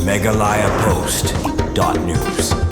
MeghalayaPost.news.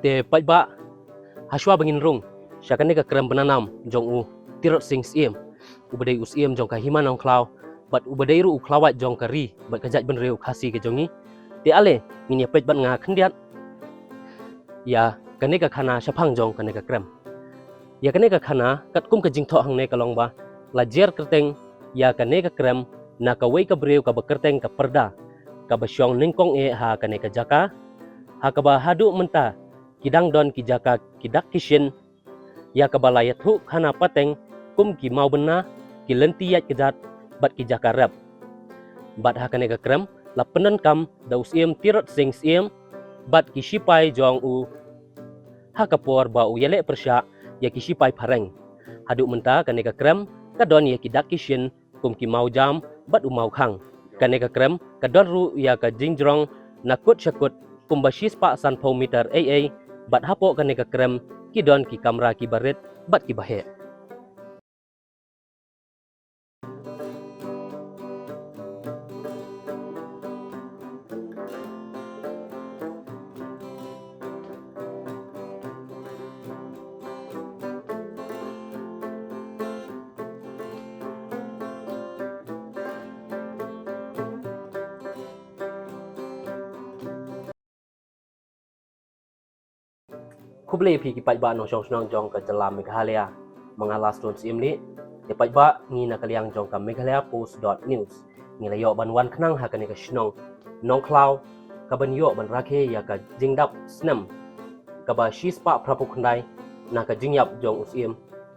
Te pajba haswa bangin rung syakane ka Krem Bna jong u Tirot Syiem ubadai Syiem jong ka hima nong klau bat ubadai ru klawat jong ka ri bat kajat ben reu khasi ke jongi te ale ngin ya pajbat nga khendiat ya kane ka khana shaphang jong kane ka Krem ya kane ka khana kat kum ka jingtho hangne ka longba la jer kerteng ya kane ka Krem na ka wei ka breu ka bekerteng ka perda ka basyong ningkong ha kane ka jaka ha ka ba hadu menta kidang don ki jaka kidak kishin ya kabalaya thu khana pateng kum ki mau bena ki lenti yat kejat bat ki jaka rap bat hakane ka Krem la penen kam da Syiem Tirot Syiem bat ki Shipai jong u hakapor ba u yele persya ya ki Shipai pareng hadu menta kane ka Krem ka don ya kidak kishin kum ki mau jam bat u mau khang kane ka Krem ka don ru ya ka jingjrong nakut syakut kum ba shispa san meter aa bat hapo kane ka Krem ki don ki kamera ki baret bat ki bahe kublai pi ki pajba no shong shong jong ka jala Meghalaya mangala stone Syiem ni te pajba ngi na kaliang jong ka MeghalayaPostNEWS ngi la yo ban wan khnang ha kane ka shnong nong klau ka ban yo ban rakhe ya ka jingdap snem ka ba shispa prapu khandai na ka jingyap jong Syiem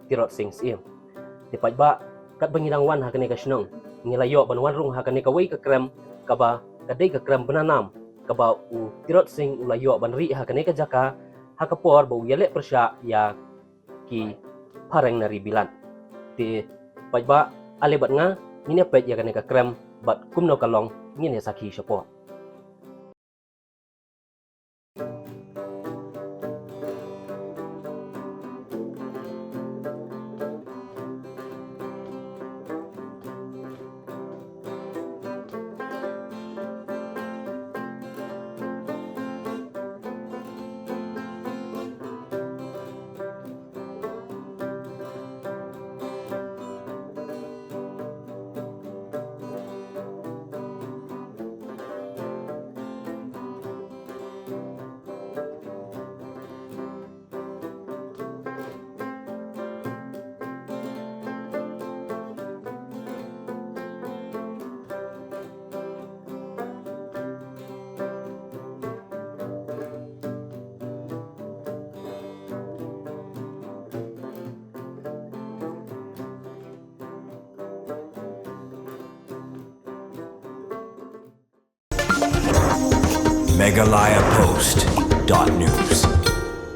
Tirot Syiem te pajba kat bangidang wan ha kane ka shnong ngi la yo ban wan rung ha kane ka wei ka Krem ka ba ka dei ka Krem Bna ka ba u Tirot Syiem la yo ban ri ha kane ka jaka hakapor bau yele persya ya ki pareng nari bilat ti pajba ale bat nga ngine pet ya kane ka Krem bat kumno kalong ngine sakhi syapo MeghalayaPost.news.